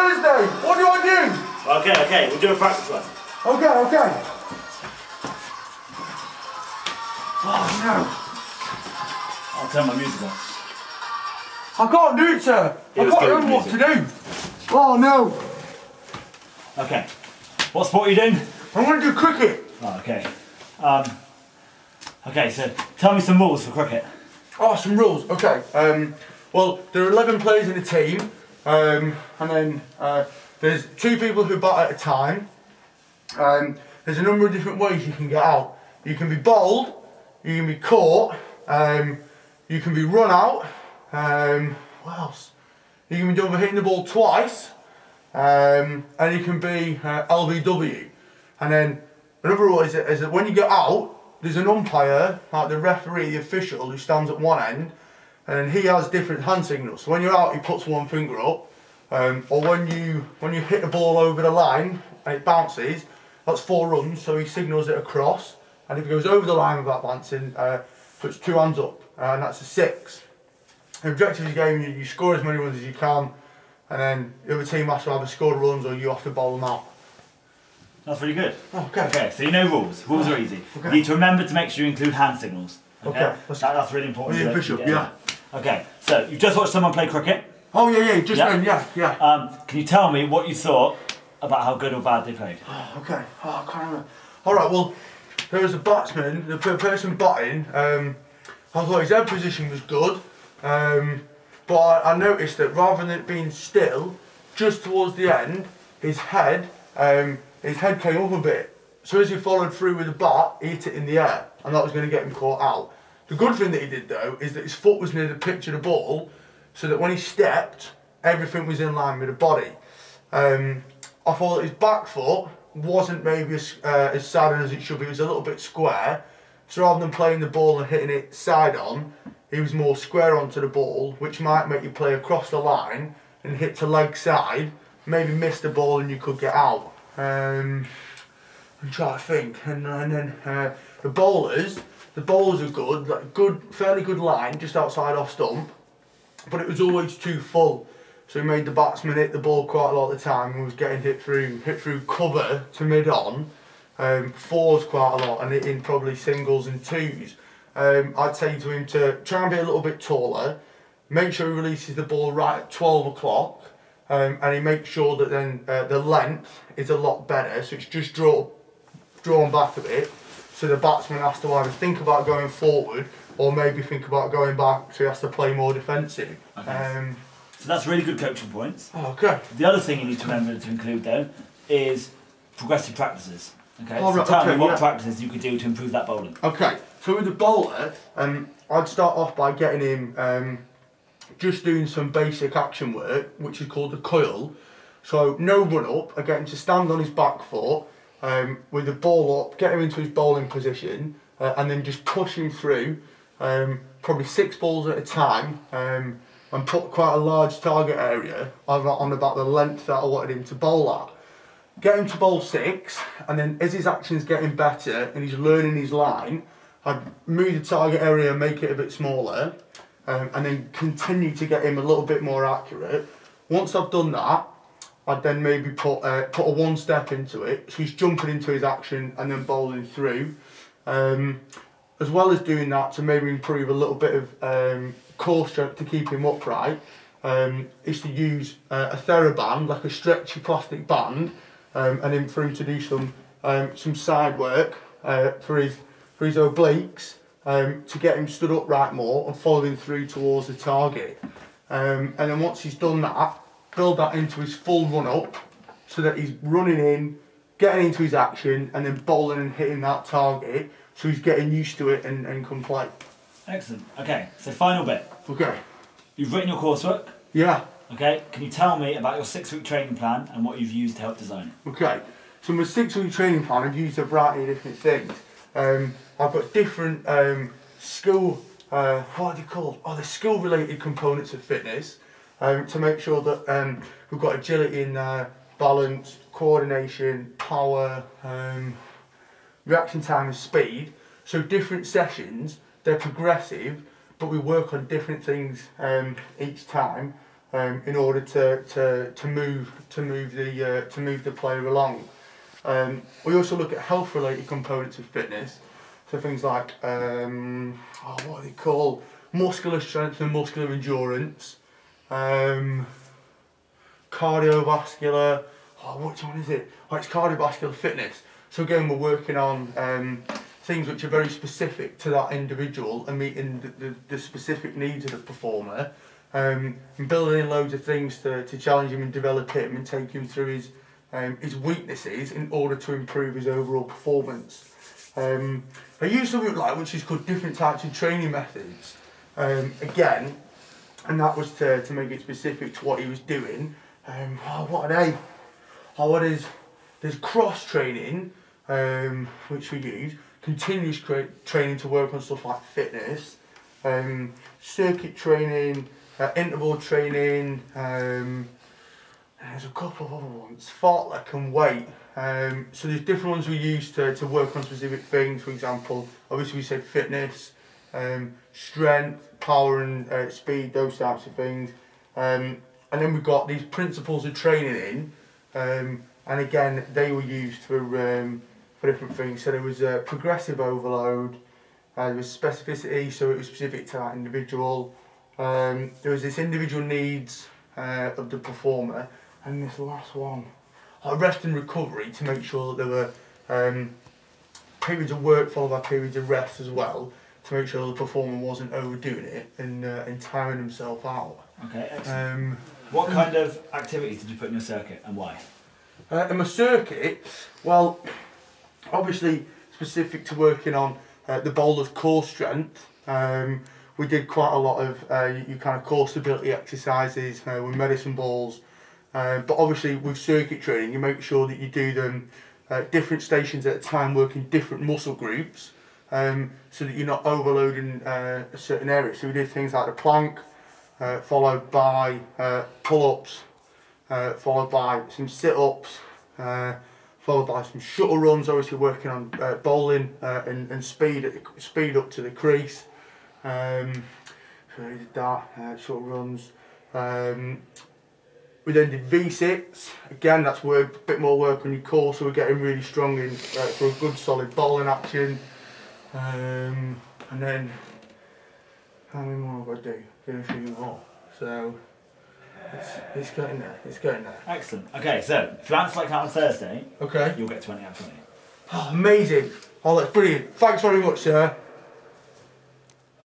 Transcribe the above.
Thursday. What do I do? Okay, we'll do a practice one. Okay. Oh no. I'll turn my music off. I can't do it, sir. I can't remember what to do. Oh no. Okay. What sport are you doing? I'm going to do cricket. Oh, okay. Okay, so tell me some rules for cricket. Oh, some rules. Okay. Well, there are 11 players in a team, and then there's 2 people who bat at a time. There's a number of different ways you can get out. You can be bowled, you can be caught, you can be run out. What else? You can be done for hitting the ball twice, and you can be LBW. And then another rule is that when you get out, there's an umpire, like the referee, the official, who stands at one end, and he has different hand signals. So when you're out, he puts one finger up, or when you hit the ball over the line and it bounces, that's 4 runs. So he signals it across, and if it goes over the line without bouncing, puts 2 hands up, and that's a 6. The objective of the game, you score as many runs as you can, and then the other team has to either score the runs or you have to bowl them out. That's really good. Okay, so you know rules. Rules are easy. Okay. You need to remember to make sure you include hand signals. Okay. That's really important. Really official, yeah. Okay, so you've just watched someone play cricket. Oh yeah, just then, yeah. Can you tell me what you thought about how good or bad they played? Oh, okay. Oh, I can't remember. Alright, well, there was a batsman, the person batting, I thought his head position was good, but I noticed that rather than it being still, just towards the end, his head came up a bit. So as he followed through with the bat, he hit it in the air, and that was going to get him caught out. The good thing that he did though, is that his foot was near the pitch of the ball, so that when he stepped, everything was in line with the body. I thought that his back foot wasn't maybe as sad as it should be. It was a little bit square, so rather than playing the ball and hitting it side on, he was more square onto the ball, which might make you play across the line and hit to leg side, maybe miss the ball and you could get out. I'm trying to think, and then the bowlers are good, like fairly good line just outside off stump, but it was always too full, so he made the batsman hit the ball quite a lot of the time and was getting hit through cover to mid on, 4s quite a lot, and hitting probably singles and 2s. I'd say to him to try and be a little bit taller, make sure he releases the ball right at 12 o'clock, and he makes sure that then the length is a lot better, so it's just drawn back a bit, so the batsman has to either think about going forward or maybe think about going back, so he has to play more defensive. Okay. So that's really good coaching points. Okay. The other thing you need to remember to include though is progressive practices. Okay, oh, so right, tell me what practices you could do to improve that bowling. Okay, so with the bowler, I'd start off by getting him just doing some basic action work, which is called the coil. So no run up, I get him to stand on his back foot, with the ball up, get him into his bowling position, and then just push him through, probably 6 balls at a time, and put quite a large target area on about the length that I wanted him to bowl at. Get him to bowl 6, and then as his action's getting better and he's learning his line, I'd move the target area and make it a bit smaller, and then continue to get him a little bit more accurate. Once I've done that, I'd then maybe put a 1 step into it, so he's jumping into his action and then bowling through. As well as doing that, to maybe improve a little bit of core strength to keep him upright, is to use a TheraBand, like a stretchy plastic band, and then for him to do some side work for his obliques, to get him stood upright more and following through towards the target. And then once he's done that, build that into his full run up, so that he's running in, getting into his action, and then bowling and hitting that target, so he's getting used to it and can play. Excellent. Okay, so final bit. Okay. You've written your coursework. Yeah. Okay, can you tell me about your 6-week training plan and what you've used to help design it? Okay, so my 6-week training plan, I've used a variety of different things. I've got different skill, what are they called? Oh, the skill related components of fitness, to make sure that we've got agility in there, balance, coordination, power, reaction time and speed. So different sessions, they're progressive, but we work on different things each time. in order to move the player along. We also look at health-related components of fitness, so things like what are they called? Muscular strength and muscular endurance, cardiovascular. Which one is it? It's cardiovascular fitness. So again, we're working on things which are very specific to that individual and meeting the specific needs of the performer, and building in loads of things to challenge him and develop him and take him through his weaknesses in order to improve his overall performance. I use something which is called different types of training methods, again, and that was to make it specific to what he was doing. What are they? There's cross training, which we use, continuous training to work on stuff like fitness, circuit training, interval training, there's a couple of other ones, fartlek and weight. So there's different ones we use to work on specific things. For example, obviously we said fitness, strength, power and speed, those types of things. And then we've got these principles of training in, and again they were used for different things. So there was progressive overload, there was specificity, so it was specific to that individual. There was this individual needs of the performer, and this last one, rest and recovery, to make sure that there were periods of work followed by periods of rest as well, to make sure the performer wasn't overdoing it and tiring himself out. Okay, excellent. What kind of activities did you put in your circuit and why? In my circuit, well, obviously specific to working on the bowler's core strength. We did quite a lot of your kind of core stability exercises with medicine balls, but obviously with circuit training you make sure that you do them different stations at a time, working different muscle groups, so that you're not overloading a certain area. So we did things like the plank, followed by pull-ups, followed by some sit-ups, followed by some shuttle runs, obviously working on bowling and speed up to the crease. So we did that, shuttle runs. We then did V6, again that's a bit more work on your core, so we're getting really strong in for a good solid bowling action. And then, how many more have I do? Do a few more. So, it's getting there, it's getting there. Excellent. Okay, so if you answer like that on Thursday, okay, you'll get 20 out of 20. Oh, amazing. Oh, that's brilliant. Thanks very much, sir.